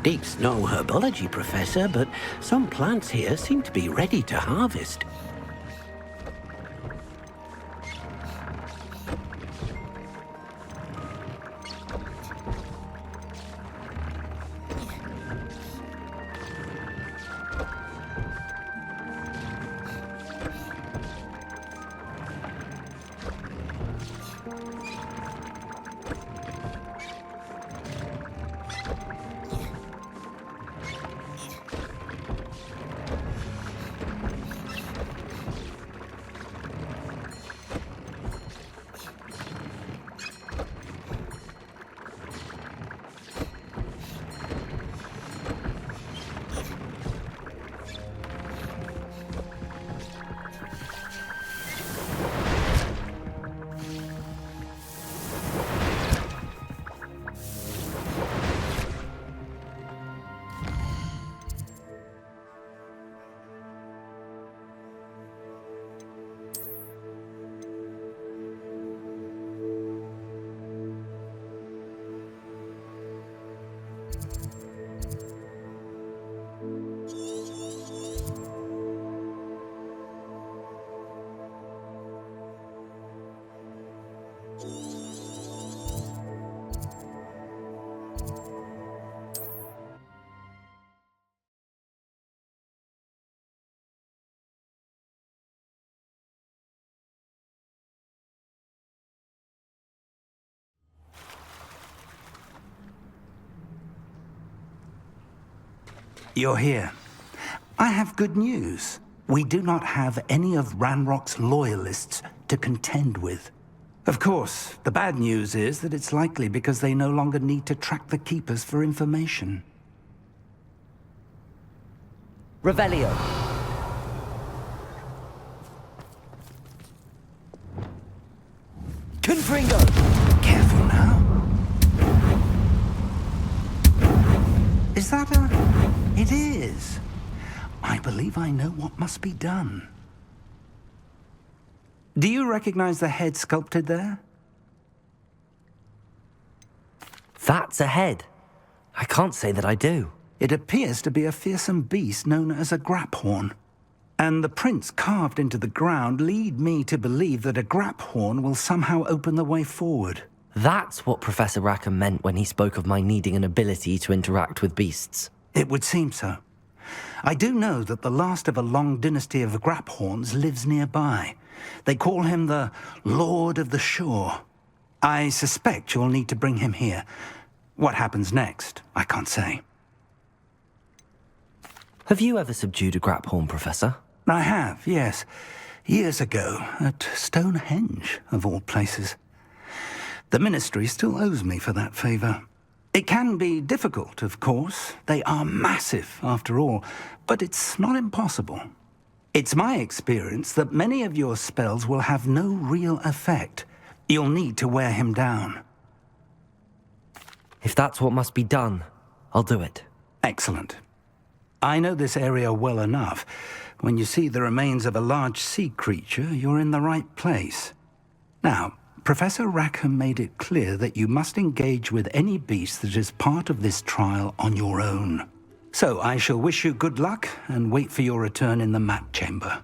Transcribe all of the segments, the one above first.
Deep's no herbology professor, but some plants here seem to be ready to harvest. You're here. I have good news. We do not have any of Ranrock's loyalists to contend with. Of course, the bad news is that it's likely because they no longer need to track the Keepers for information. Revelio. Confringo. Careful now. Is that a... It is. I believe I know what must be done. Do you recognize the head sculpted there? That's a head. I can't say that I do. It appears to be a fearsome beast known as a graphorn. And the prints carved into the ground lead me to believe that a graphorn will somehow open the way forward. That's what Professor Rackham meant when he spoke of my needing an ability to interact with beasts. It would seem so. I do know that the last of a long dynasty of graphorns lives nearby. They call him the Lord of the Shore. I suspect you'll need to bring him here. What happens next, I can't say. Have you ever subdued a graphorn, Professor? I have, yes. Years ago, at Stonehenge, of all places. The Ministry still owes me for that favor. It can be difficult, of course. They are massive, after all, but it's not impossible. It's my experience that many of your spells will have no real effect. You'll need to wear him down. If that's what must be done, I'll do it. Excellent. I know this area well enough. When you see the remains of a large sea creature, you're in the right place. Now, Professor Rackham made it clear that you must engage with any beast that is part of this trial on your own. So I shall wish you good luck and wait for your return in the map chamber.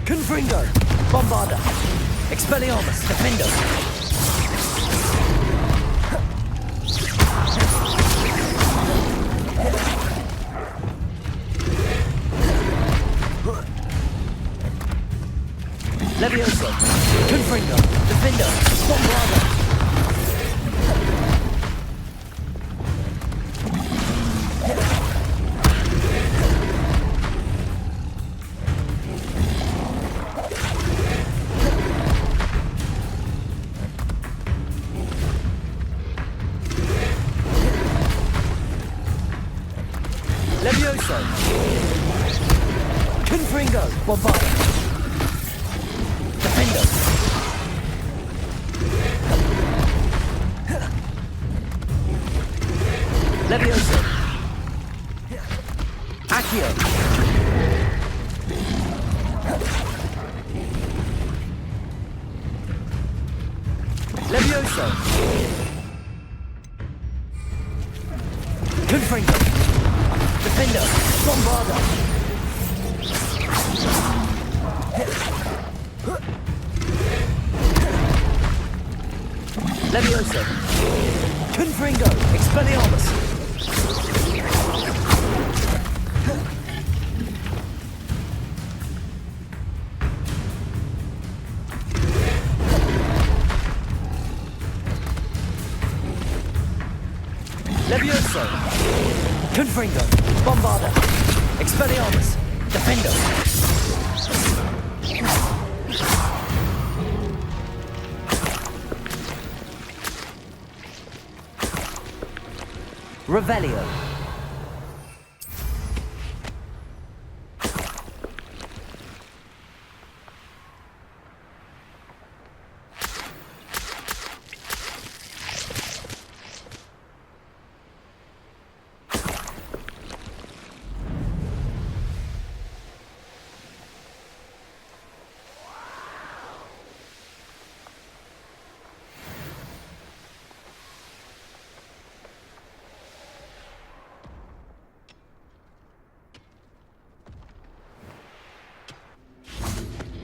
Confringo! Bombarda! Expelliarmus! Defendo! Levioso. Confringo. Defender. Bombardo. Levioso. Confringo. Bombardo. Defender. Levioso. Accio. Levioso. Confringo. Defender. Bombardo. Levioso. Confringo. Expelliarmus. Levioso. Confringo. Bombarda. Expelliarmus. Defendo. Revelio.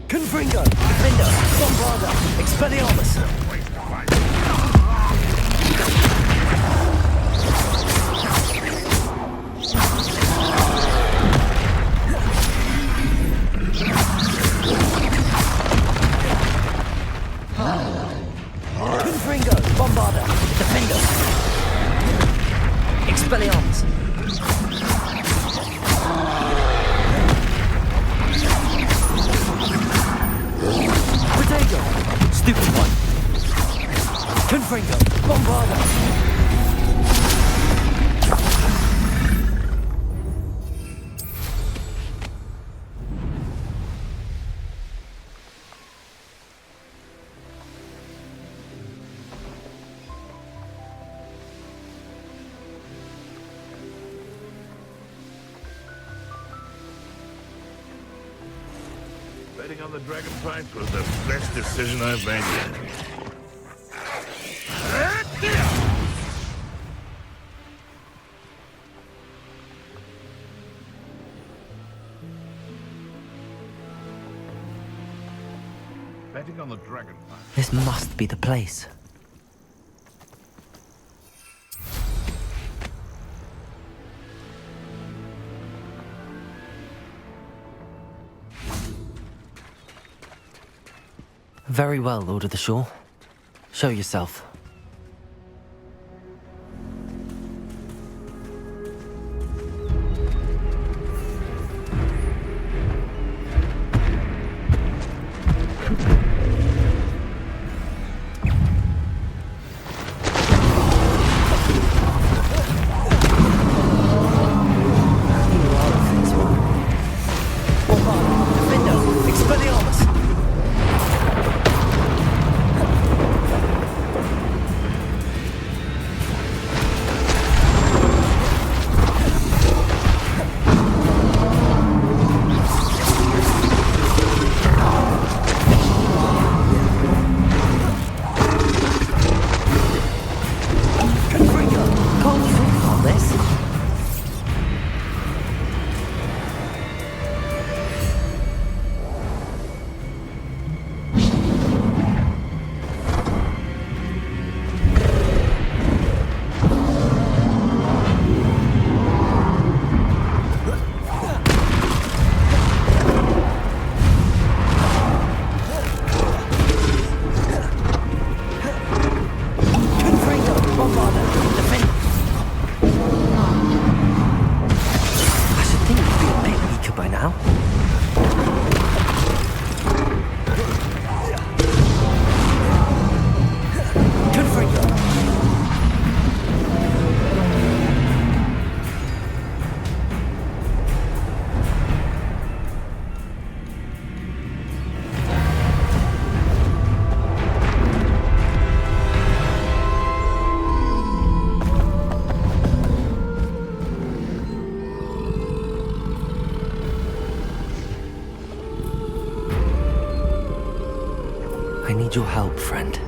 Confringo, Defender, Bombarda, Expelliarmus. Confringo, Bombarda, Defender. Expelliarmus. Stupid one. Confringo. Bombarda. Betting on the dragon fight was the best decision I've made yet. Betting on the dragon fight. This must be the place. Very well, Lord of the Shore. Show yourself. I need your help, friend.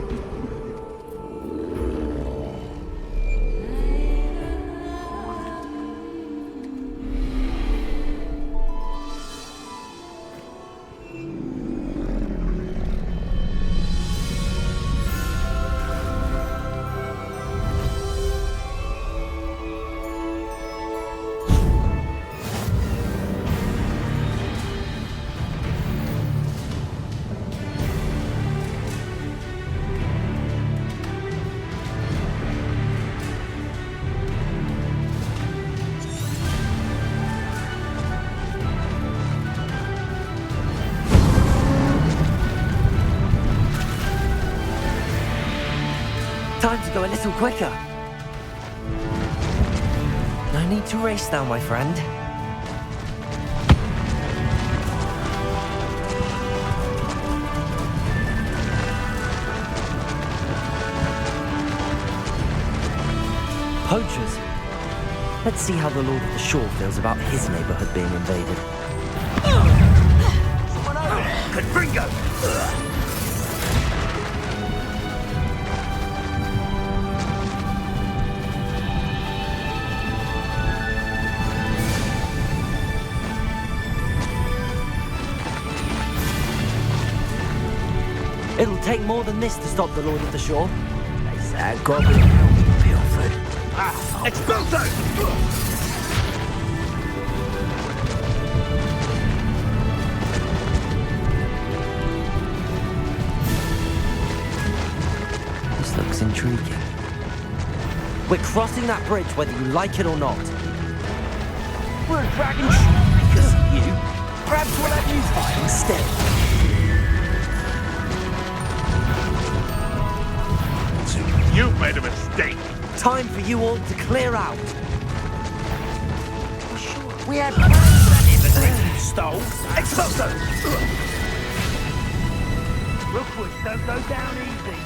Time to go a little quicker. No need to race now, my friend. Poachers. Let's see how the Lord of the Shore feels about his neighborhood being invaded. Confringo! It'll take more than this to stop the Lord of the Shore. They say goblin help be offered. Expulso! This looks intriguing. We're crossing that bridge whether you like it or not. We're a dragon because of you. Perhaps we'll have you fight instead. You've made a mistake. Time for you all to clear out. We had plans that immigrants you stole. Expulso! Rookwood don't go down easy.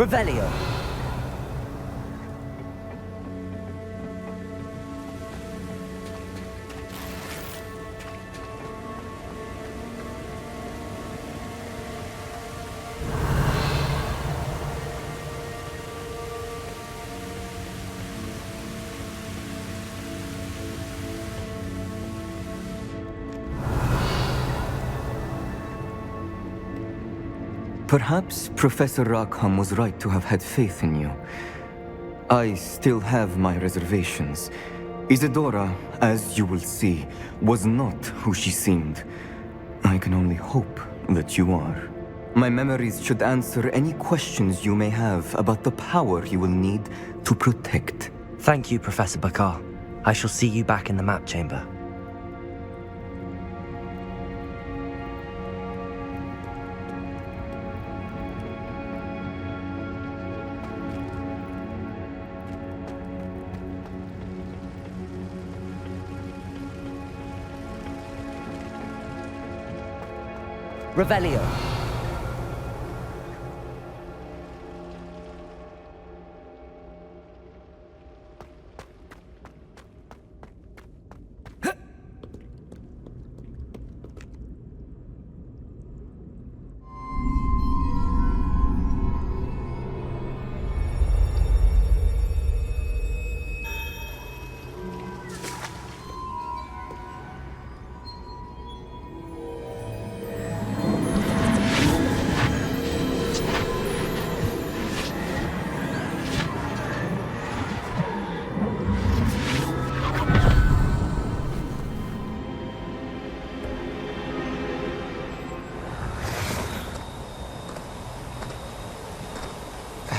Revelio. Perhaps Professor Rackham was right to have had faith in you. I still have my reservations. Isadora, as you will see, was not who she seemed. I can only hope that you are. My memories should answer any questions you may have about the power you will need to protect. Thank you, Professor Bakar. I shall see you back in the map chamber. Revelio.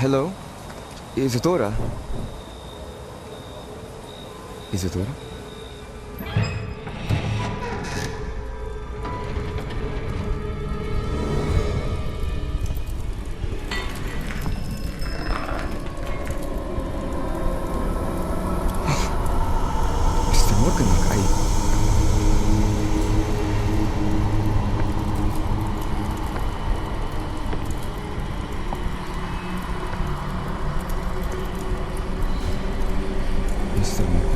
Hello? Isadora? Isadora? Mr. Morganach, Mr. Morgan?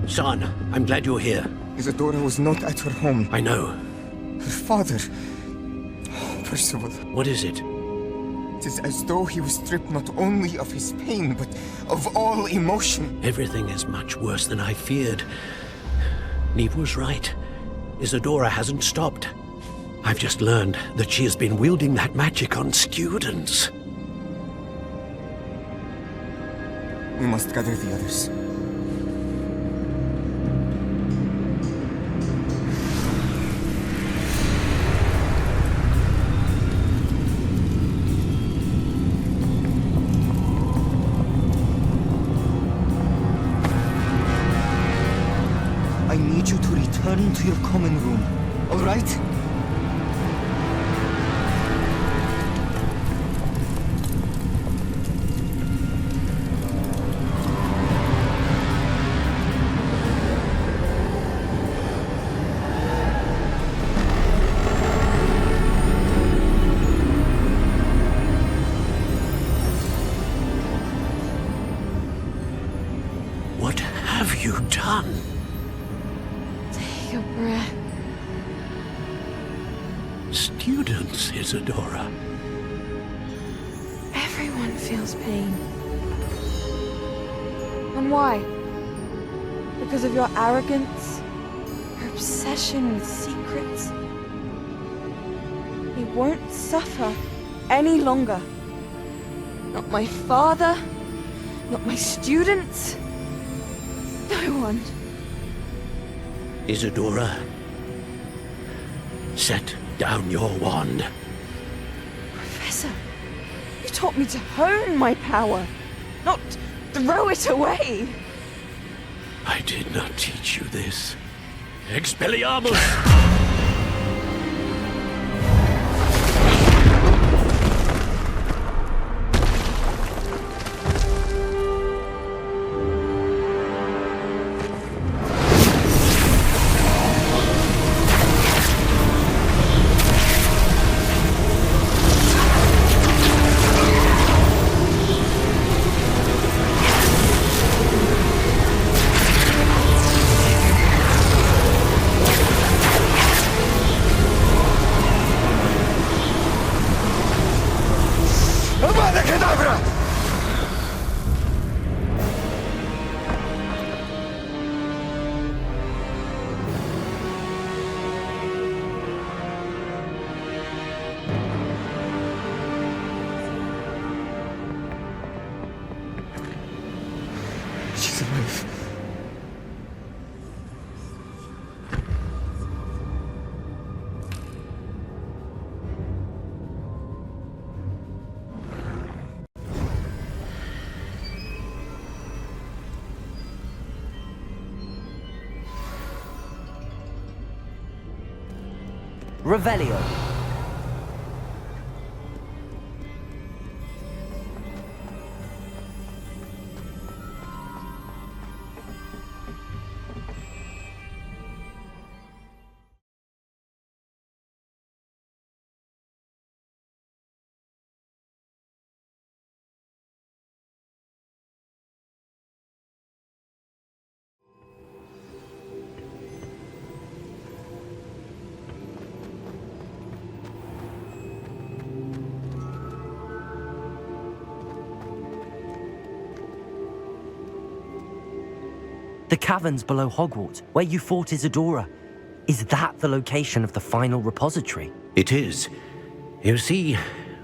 Son, I'm glad you're here. Isadora was not at her home. I know. Her father... Percival. What is it? It is as though he was stripped not only of his pain, but of all emotion. Everything is much worse than I feared. Neve was right. Isadora hasn't stopped. I've just learned that she has been wielding that magic on students. We must gather the others. I need you to return to your common room, all right? What have you done? Take a breath. Students, Isadora. Everyone feels pain. And why? Because of your arrogance? Your obsession with secrets? He won't suffer any longer. Not my father, not my students, no one. Isadora, set down your wand. Professor, you taught me to hone my power, not throw it away. I did not teach you this. Expelliarmus! She's alive. Revelio. The caverns below Hogwarts, where you fought Isadora. Is that the location of the final repository? It is. You see,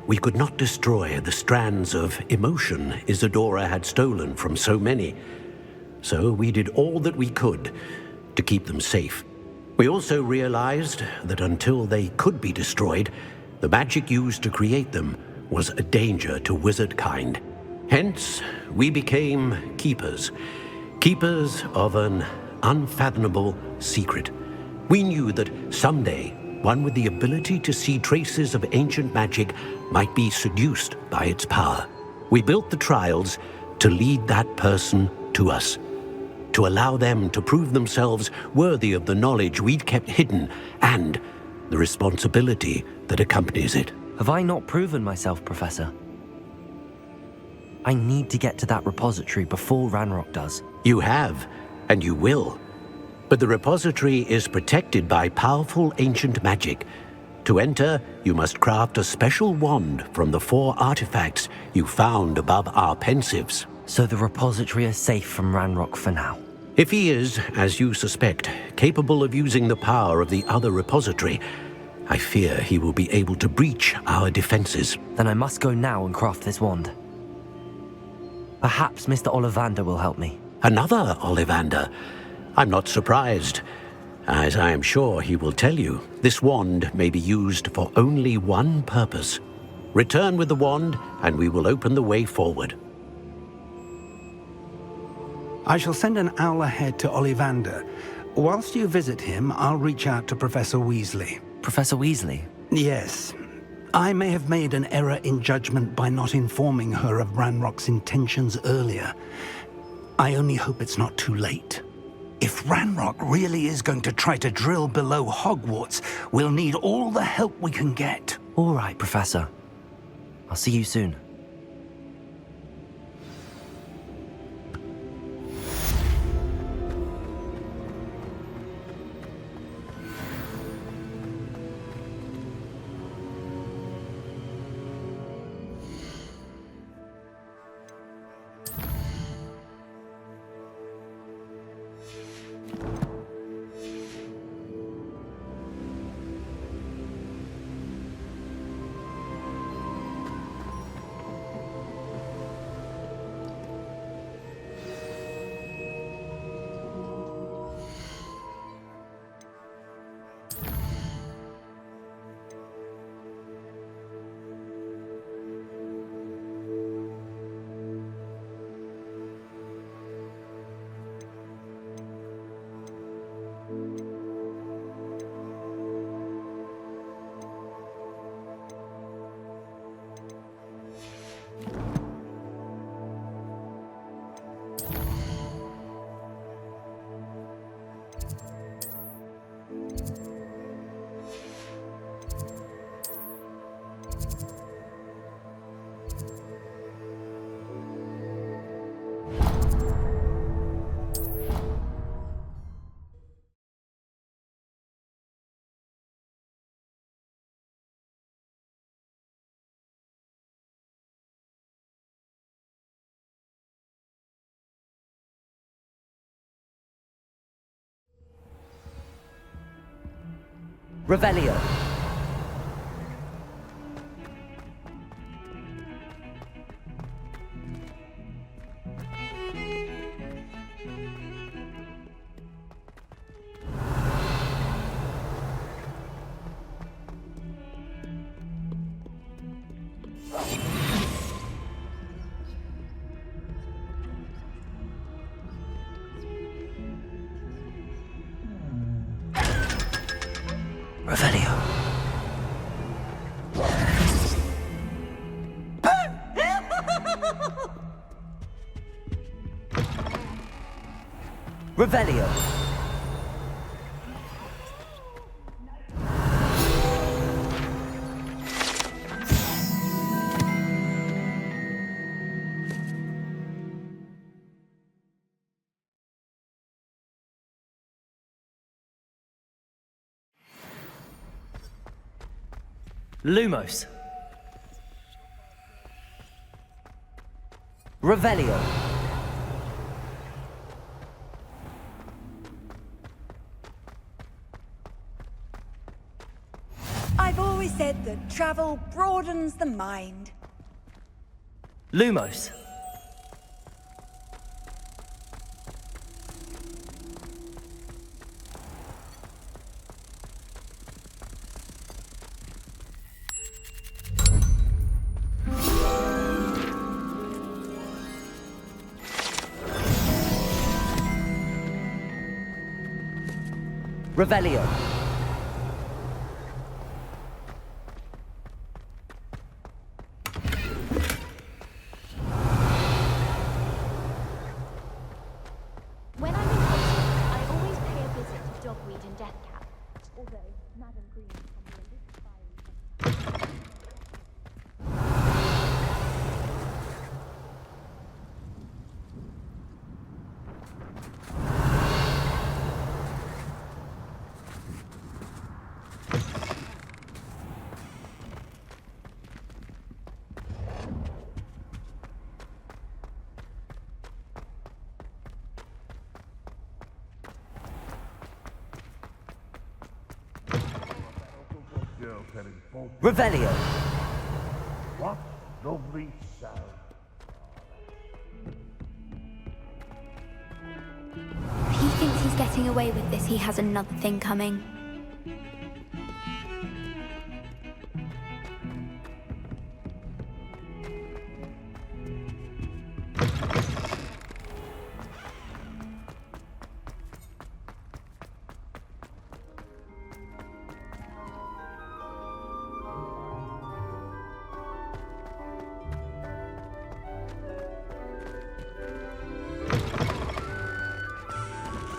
we could not destroy the strands of emotion Isadora had stolen from so many. So we did all that we could to keep them safe. We also realized that until they could be destroyed, the magic used to create them was a danger to wizard kind. Hence, we became keepers. Keepers of an unfathomable secret. We knew that someday, one with the ability to see traces of ancient magic might be seduced by its power. We built the trials to lead that person to us, to allow them to prove themselves worthy of the knowledge we'd kept hidden and the responsibility that accompanies it. Have I not proven myself, Professor? I need to get to that repository before Ranrock does. You have, and you will. But the repository is protected by powerful ancient magic. To enter, you must craft a special wand from the 4 artifacts you found above our pensives. So the repository is safe from Ranrock for now. If he is, as you suspect, capable of using the power of the other repository, I fear he will be able to breach our defenses. Then I must go now and craft this wand. Perhaps Mr. Ollivander will help me. Another Ollivander? I'm not surprised. As I am sure he will tell you, this wand may be used for only one purpose. Return with the wand, and we will open the way forward. I shall send an owl ahead to Ollivander. Whilst you visit him, I'll reach out to Professor Weasley. Professor Weasley? Yes. I may have made an error in judgment by not informing her of Ranrock's intentions earlier. I only hope it's not too late. If Ranrock really is going to try to drill below Hogwarts, we'll need all the help we can get. All right, Professor. I'll see you soon. Revelio. Revelio. Revelio. Lumos. Revelio. I've always said that travel broadens the mind. Lumos. Revelio. When I'm in Oxford, I always pay a visit to Dogweed and Deathcap, although Madam Green can be a little fiery sometimes. Revelio. What lovely sound. If he thinks he's getting away with this, he has another thing coming.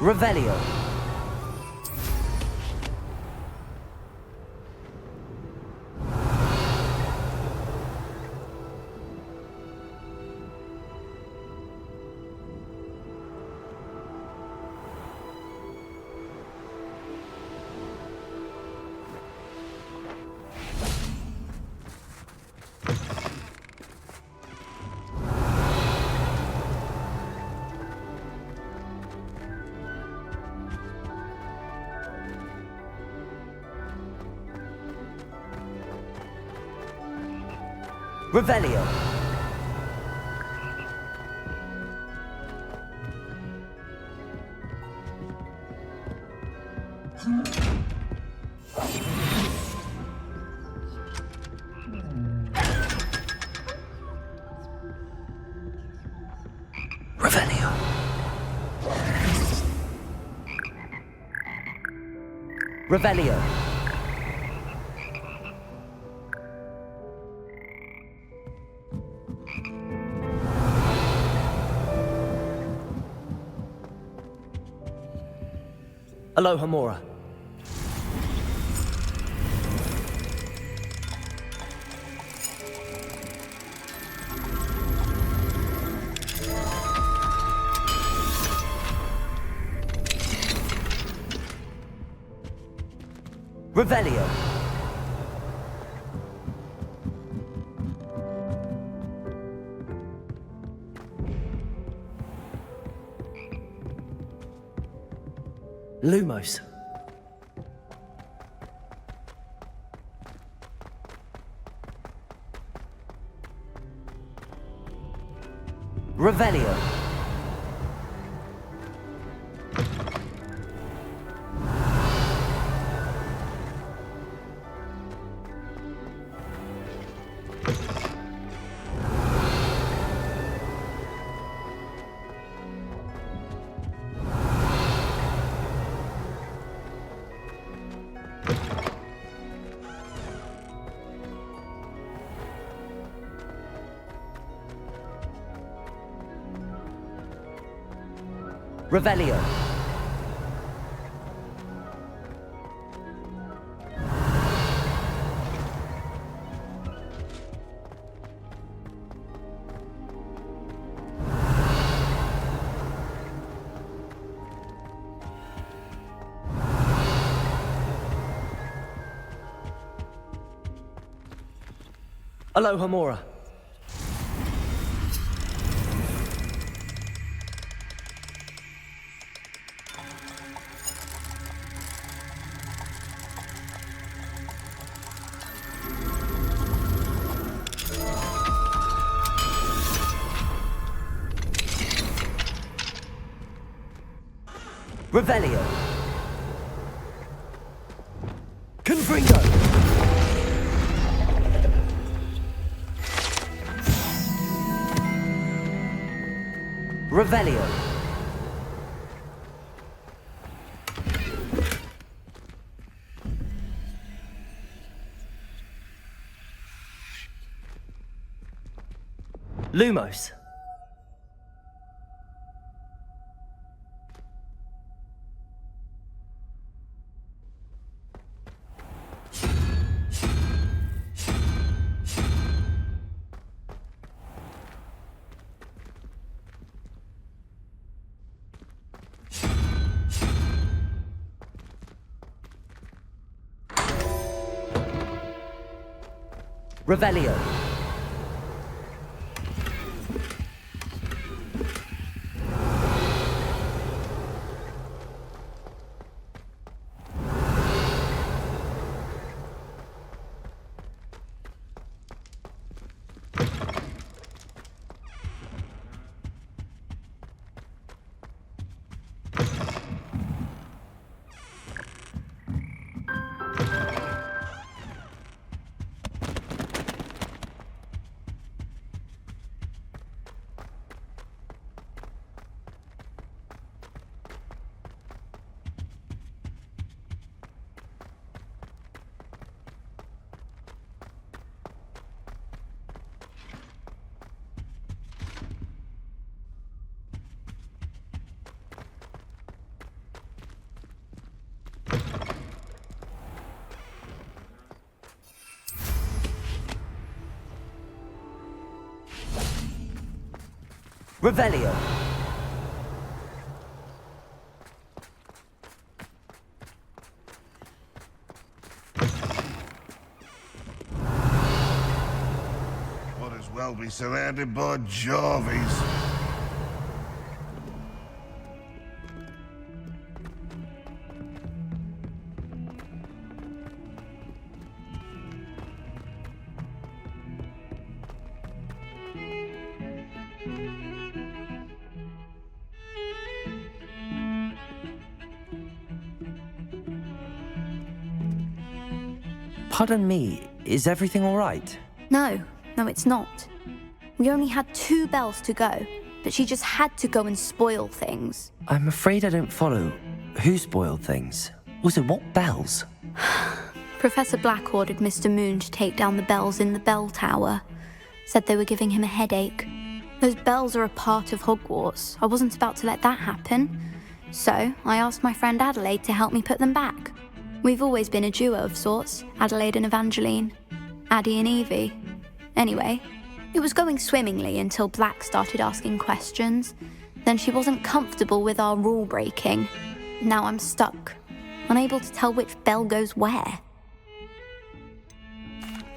Revelio. Revelio. Revelio. Revelio. Aloha Mora. Revelio. Lumos. Revelio. Revelio. Aloha Mora. Revelio. Confringo. Revelio. Lumos. Revelio. Revelio. Might as well be surrounded by Jarvies. Pardon me, is everything all right? No, it's not. We only had 2 bells to go, but she just had to go and spoil things. I'm afraid I don't follow. Who spoiled things? Also, what bells? Professor Black ordered Mr. Moon to take down the bells in the bell tower. Said they were giving him a headache. Those bells are a part of Hogwarts. I wasn't about to let that happen. So, I asked my friend Adelaide to help me put them back. We've always been a duo of sorts, Adelaide and Evangeline. Addie and Evie. Anyway, it was going swimmingly until Black started asking questions. Then she wasn't comfortable with our rule breaking. Now I'm stuck, unable to tell which bell goes where.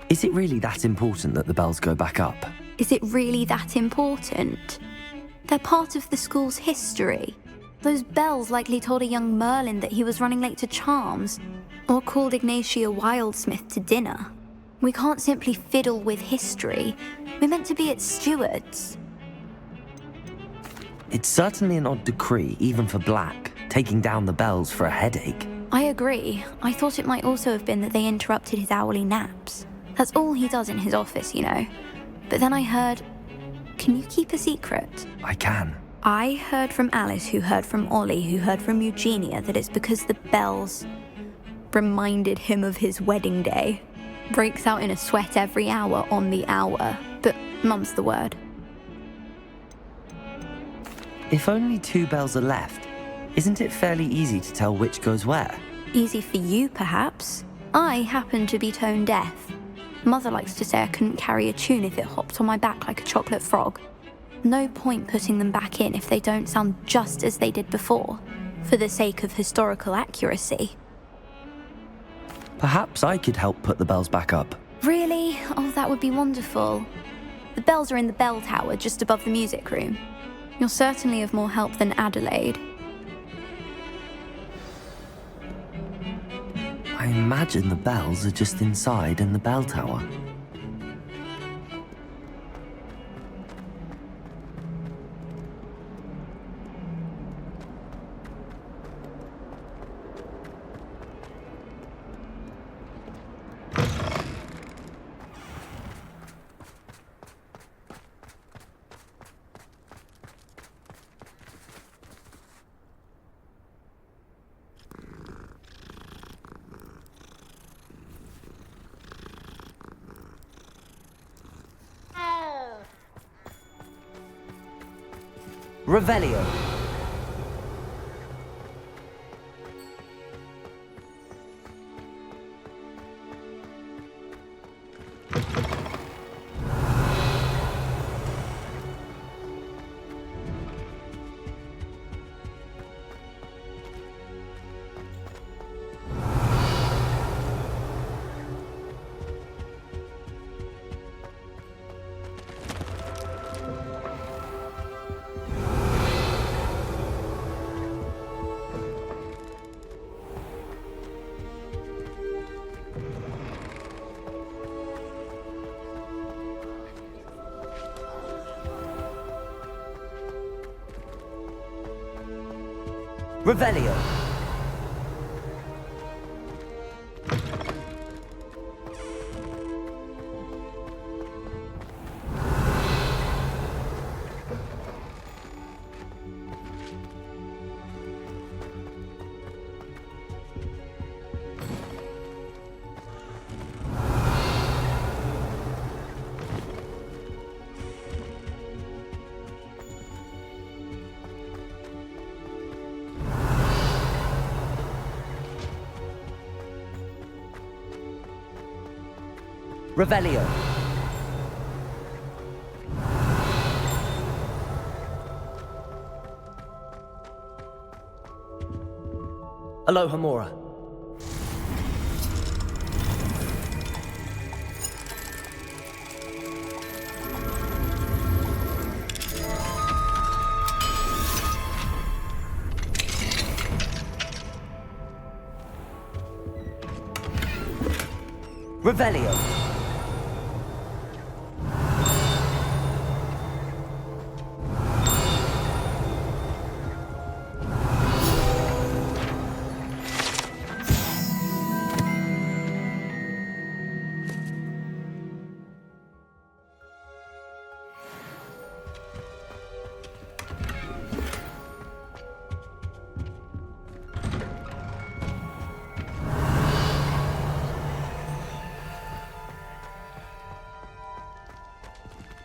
Is it really that important that the bells go back up? Is it really that important? They're part of the school's history. Those bells likely told a young Merlin that he was running late to Charms, or called Ignatia Wildsmith to dinner. We can't simply fiddle with history. We're meant to be its stewards. It's certainly an odd decree, even for Black, taking down the bells for a headache. I agree. I thought it might also have been that they interrupted his hourly naps. That's all he does in his office, you know. But then I heard... Can you keep a secret? I can. I heard from Alice, who heard from Ollie, who heard from Eugenia, that it's because the bells reminded him of his wedding day. Breaks out in a sweat every hour on the hour, but mum's the word. If only 2 bells are left, isn't it fairly easy to tell which goes where? Easy for you, perhaps. I happen to be tone deaf. Mother likes to say I couldn't carry a tune if it hopped on my back like a chocolate frog. No point putting them back in if they don't sound just as they did before, for the sake of historical accuracy. Perhaps I could help put the bells back up. Really? Oh, that would be wonderful. The bells are in the bell tower just above the music room. You're certainly of more help than Adelaide. I imagine the bells are just inside in the bell tower. Revelio. Revelio. Revelio. Aloha Mora. Revelio.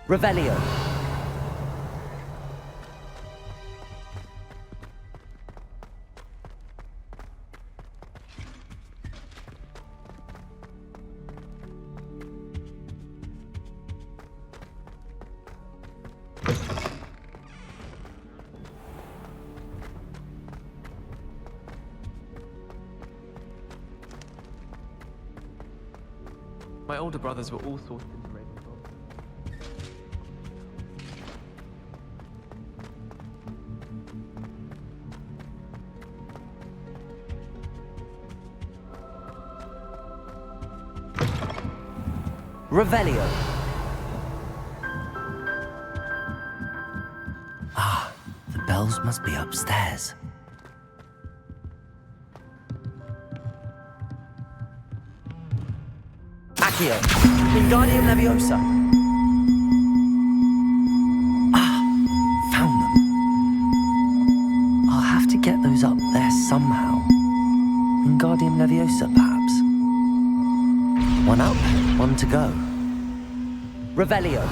Revelio. My older brothers were all sorted into Ravenclaw. Revelio. Ah, the bells must be upstairs. Accio, Wingardium Leviosa. Ah, found them. I'll have to get those up there somehow. Wingardium Leviosa, perhaps. One up, one to go. Revelio.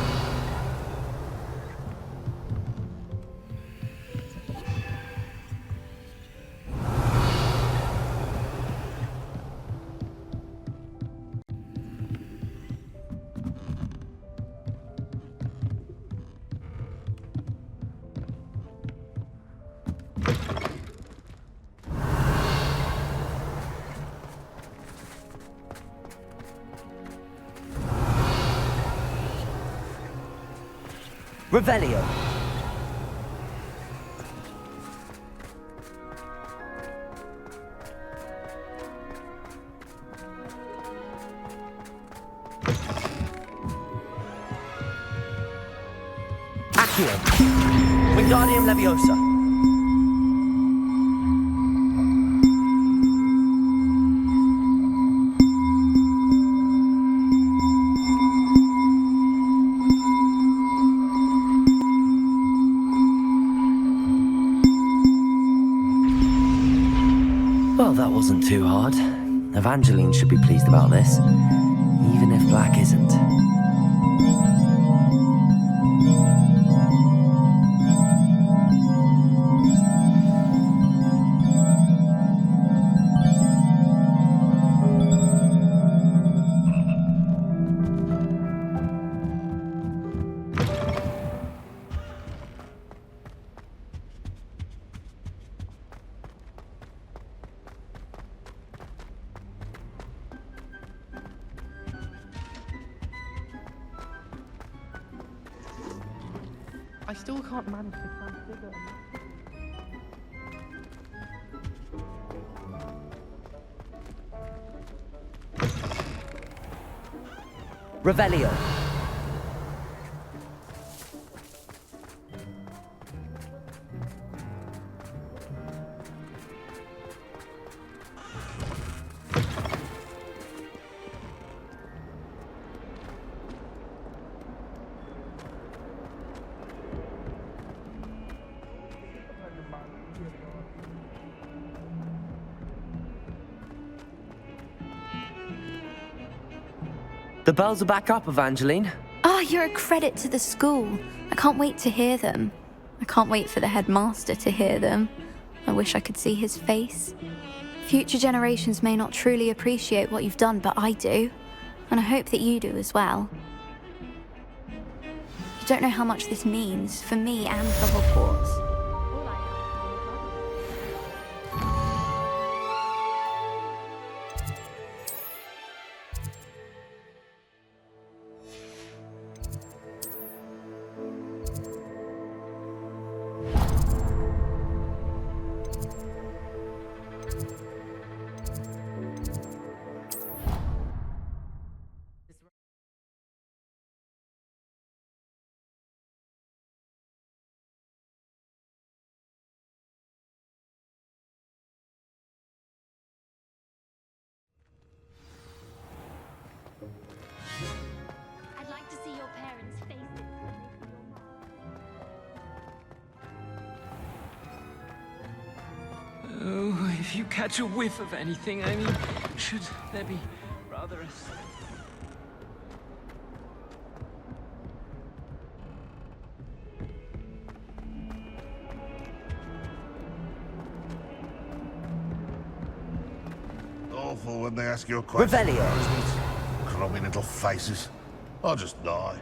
Revelio. Accio. Wingardium Leviosa. Well, that wasn't too hard. Evangeline should be pleased about this, even if Black isn't. still can't manage to transfigure. Revelio. The bells are back up, Evangeline. Oh, you're a credit to the school. I can't wait to hear them. I can't wait for the headmaster to hear them. I wish I could see his face. Future generations may not truly appreciate what you've done, but I do. And I hope that you do as well. You don't know how much this means for me and for Hogwarts. I'd like to see your parents' faces when they see your mom. Oh, if you catch a whiff of anything, I mean, should there be rather a... Awful when they ask you a question. Revelio. Isn't it? Crummy little faces. I'll just die.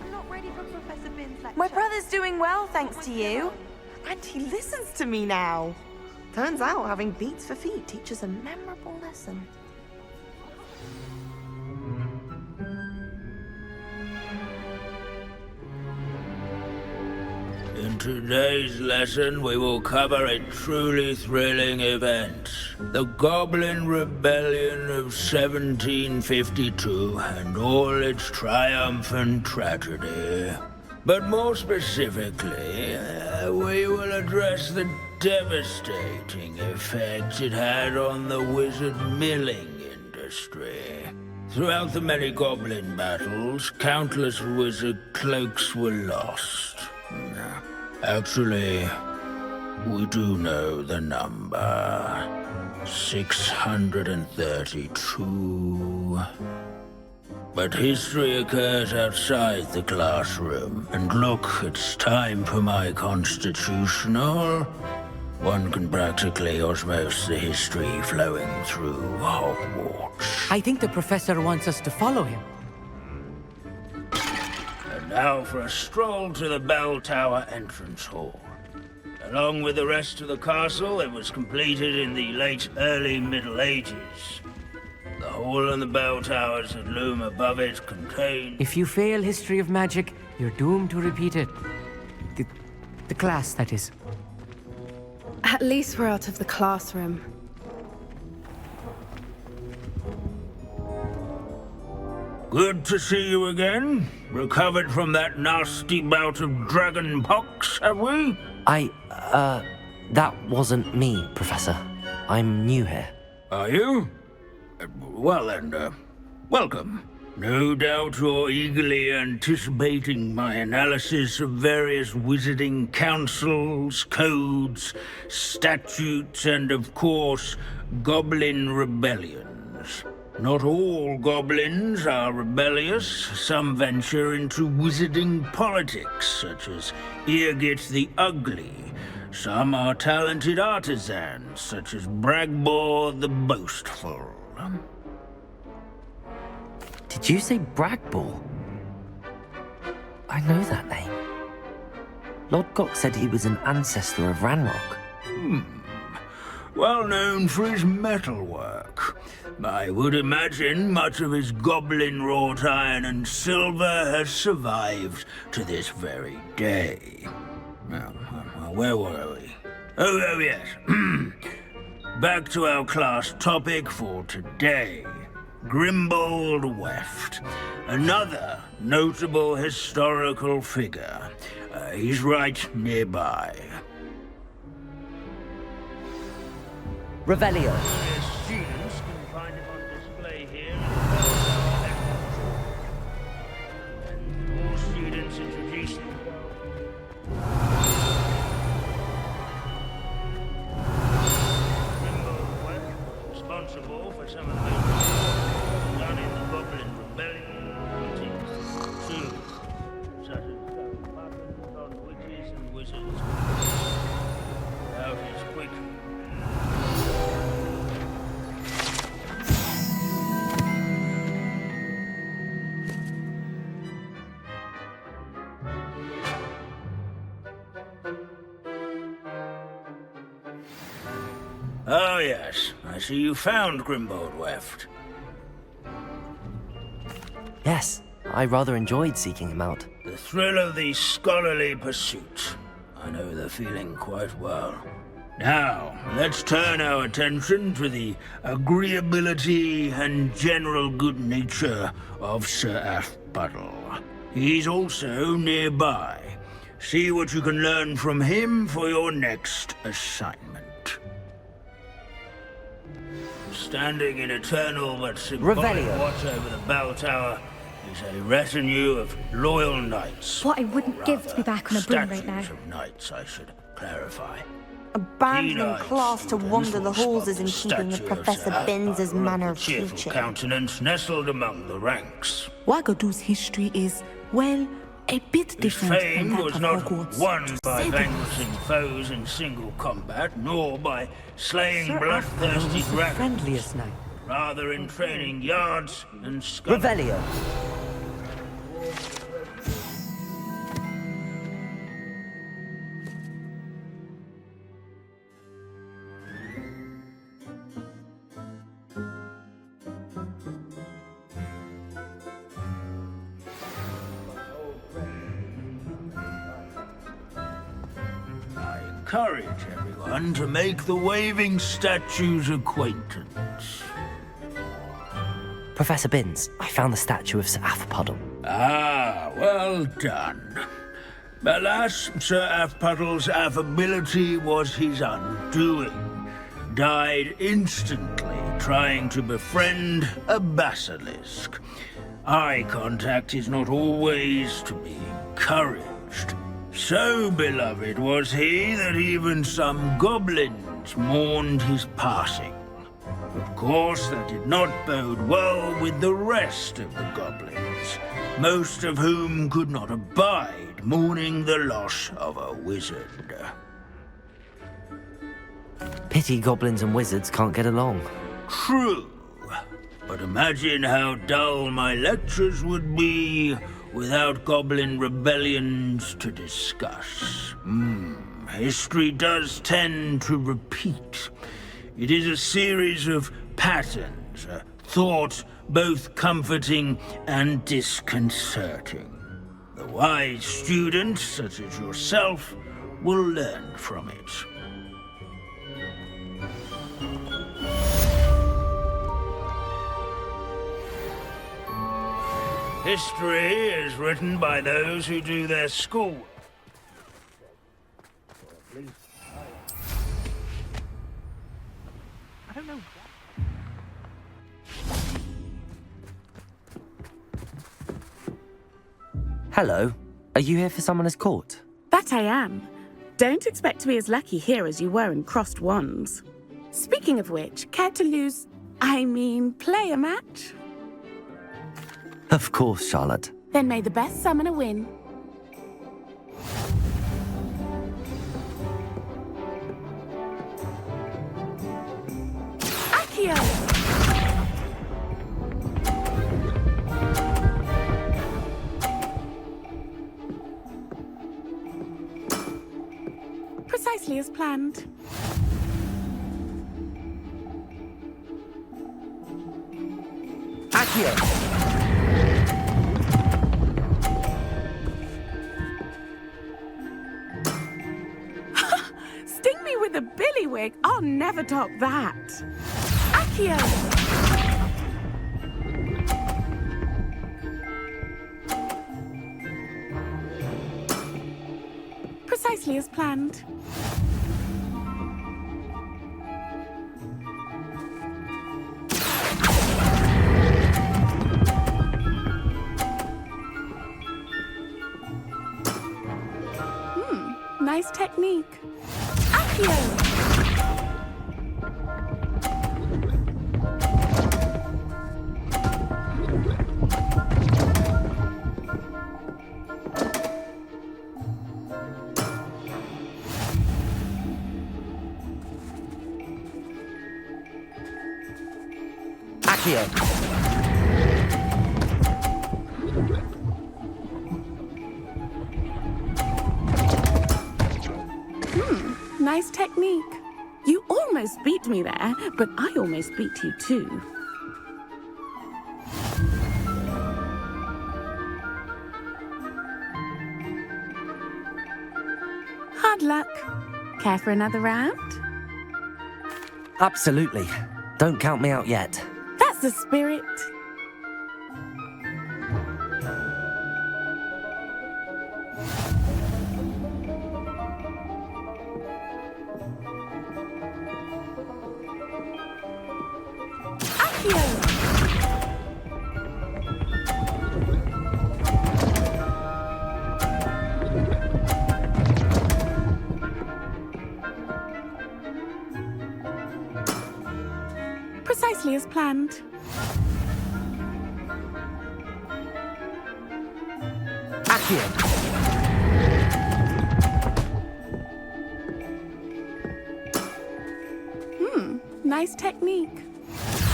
I'm not ready for Professor Bin's lecture. My brother's doing well, thanks to you. And he listens to me now. Turns out having beats for feet teaches a memorable lesson. In today's lesson, we will cover a truly thrilling event. The Goblin Rebellion of 1752 and all its triumphant tragedy. But more specifically, we will address the devastating effect it had on the wizard milling industry. Throughout the many goblin battles, countless wizard cloaks were lost. Actually, we do know the number. 632. But history occurs outside the classroom. And look, it's time for my constitutional. One can practically osmose the history flowing through Hogwarts. I think the professor wants us to follow him. And now for a stroll to the bell tower entrance hall. Along with the rest of the castle, it was completed in the late early Middle Ages. The hall and the bell towers that loom above it contain... If you fail history of magic, you're doomed to repeat it. The class, that is. At least we're out of the classroom. Good to see you again. Recovered from that nasty bout of dragon pox, have we? That wasn't me, Professor. I'm new here. Are you? Well then, welcome. No doubt you're eagerly anticipating my analysis of various wizarding councils, codes, statutes, and of course, goblin rebellions. Not all goblins are rebellious. Some venture into wizarding politics, such as Eargit the Ugly. Some are talented artisans, such as Bragbor the Boastful. Did you say Bragball? I know that name. Lord Gok said he was an ancestor of Ranrock. Well known for his metalwork. I would imagine much of his goblin-wrought iron and silver has survived to this very day. Now, where were we? Oh yes. Back to our class topic for today. Grimbold Weft. Another notable historical figure. He's right nearby. Revelio. Students can find him on display here. And all students introduce themselves. Grimbold Weft, responsible for some of the most done in the Goblin Rebellion. Too. Such as weapons on witches and wizards. Without his quick. Oh yes, I see you found Grimbold Weft. Yes, I rather enjoyed seeking him out. The thrill of the scholarly pursuit. I know the feeling quite well. Now, let's turn our attention to the agreeability and general good nature of Sir Afpuddle. He's also nearby. See what you can learn from him for your next assignment. Standing in eternal but symbolic watch over the bell tower is a retinue of loyal knights. What I wouldn't give to be back on a broom right now. Of knights, I should clarify. Abandoning class to wander the halls is in keeping with Professor Binns' manner of cheerful teaching. countenance nestled among the ranks. Wagadu's history is, well, a bit His different than fame that was of not Hogwarts. won by Say the vanquishing foes in single combat, nor by slaying Sir bloodthirsty Afpuddle was the dragons. friendliest knight. Rather in training yards and scholars. Revelio. Encourage everyone to make the waving statue's acquaintance. Professor Binns, I found the statue of Sir Afpuddle. Ah, well done. Alas, Sir Afpuddle's affability was his undoing. Died instantly trying to befriend a basilisk. Eye contact is not always to be encouraged. So beloved was he that even some goblins mourned his passing. Of course, that did not bode well with the rest of the goblins, most of whom could not abide mourning the loss of a wizard. Pity goblins and wizards can't get along. True, but imagine how dull my lectures would be without goblin rebellions to discuss. History does tend to repeat. It is a series of patterns, a thought both comforting and disconcerting. The wise students, such as yourself, will learn from it. History is written by those who do their schoolwork. I don't know. Hello. Are you here for Summoner's Court? That I am. Don't expect to be as lucky here as you were in Crossed Wands. Speaking of which, care to play a match? Of course, Charlotte. Then may the best summoner win. Accio! Precisely as planned. Accio! Sting me with a billywig? I'll never top that. Accio! Precisely as planned. Nice technique. Accio! Accio! Nice technique. You almost beat me there, but I almost beat you too. Hard luck. Care for another round? Absolutely. Don't count me out yet. That's the spirit. Precisely as planned. Accio! Nice technique.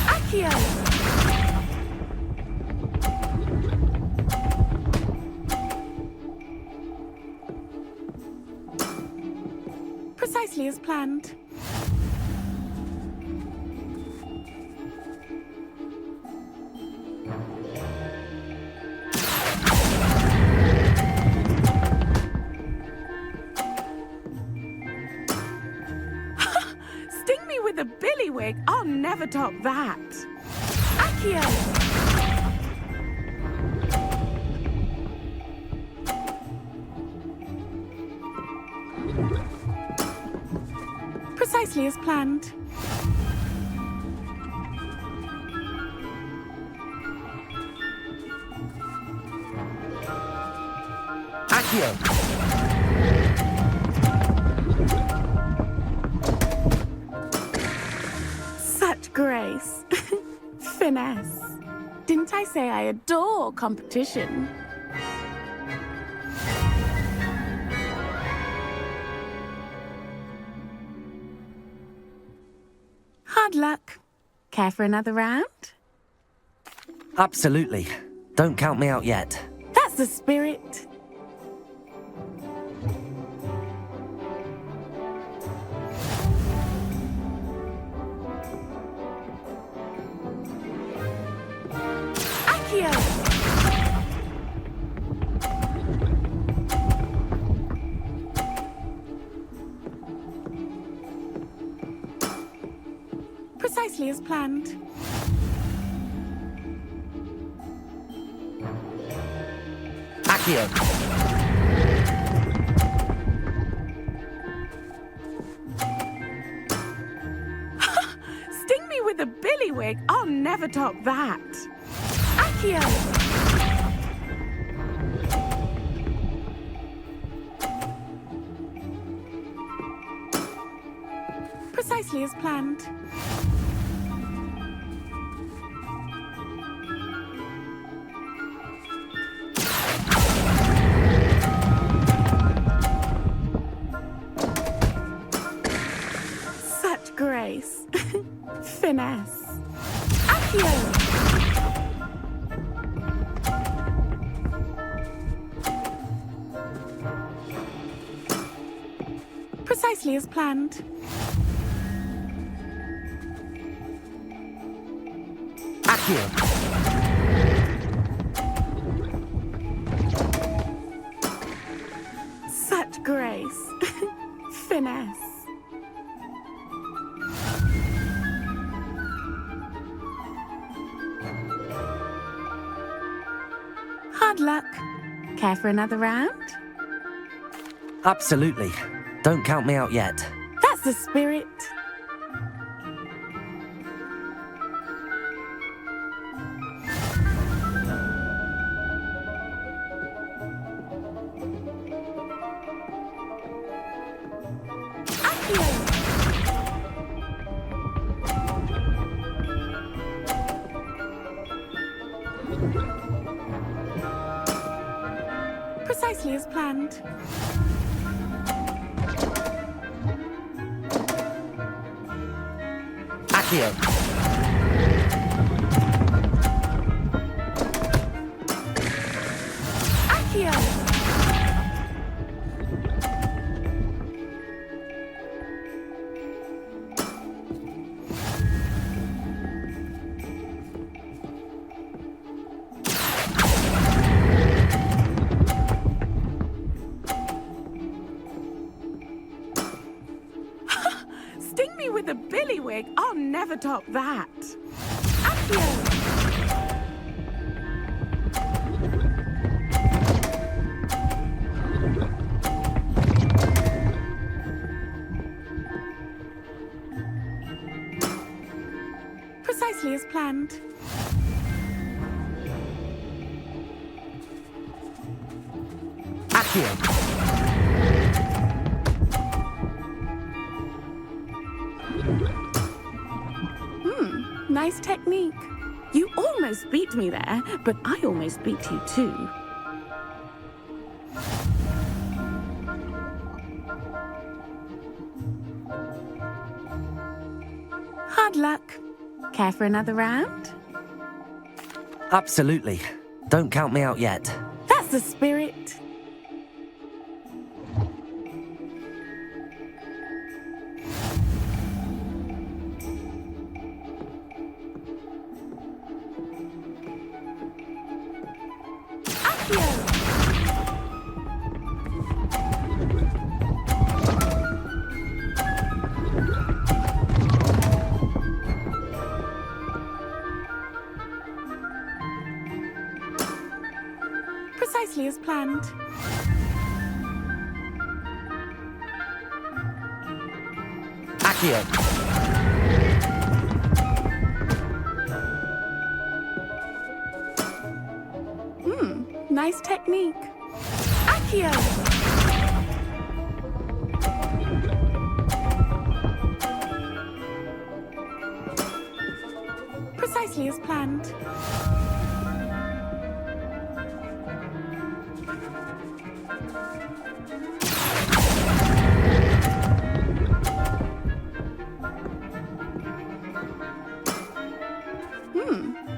Accio! Precisely as planned. Sting me with a billywig? I'll never top that. Accio! Precisely as planned. Accio! Such grace. Finesse. Didn't I say I adore competition? Hard luck. Care for another round? Absolutely. Don't count me out yet. That's the spirit. Accio! Precisely as planned. Accio! Sting me with a billywig? I'll never top that. Accio! Precisely as planned. Such grace. Finesse. Accio! Precisely as planned. Accio. Such grace. Finesse. Hard luck. Care for another round? Absolutely. Don't count me out yet. That's the spirit. Precisely as planned. Accio. Accio. Sting me with a billywig. I'll never top that. Accio. Precisely as planned. Accio. Nice technique. You almost beat me there, but I almost beat you too. Hard luck. Care for another round? Absolutely. Don't count me out yet. That's the spirit. Precisely as planned. Accio. Nice technique. Accio. Precisely as planned.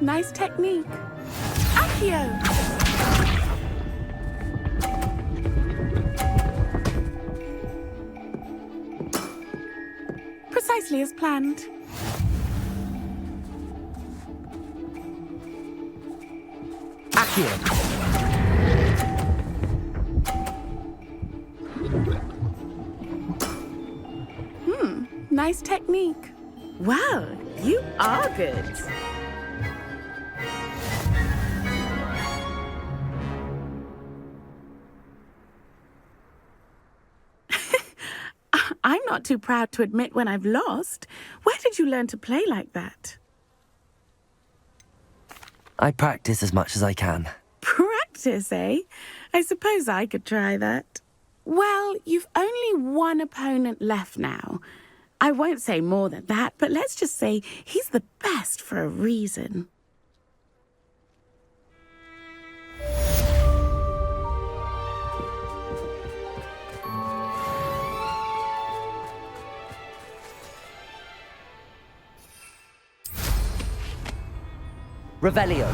Nice technique. Accio. Precisely as planned. Accio. Nice technique. Wow, you are good. I'm not too proud to admit when I've lost. Where did you learn to play like that? I practice as much as I can. Practice, eh? I suppose I could try that. Well, you've only one opponent left now. I won't say more than that, but let's just say he's the best for a reason. Revelio.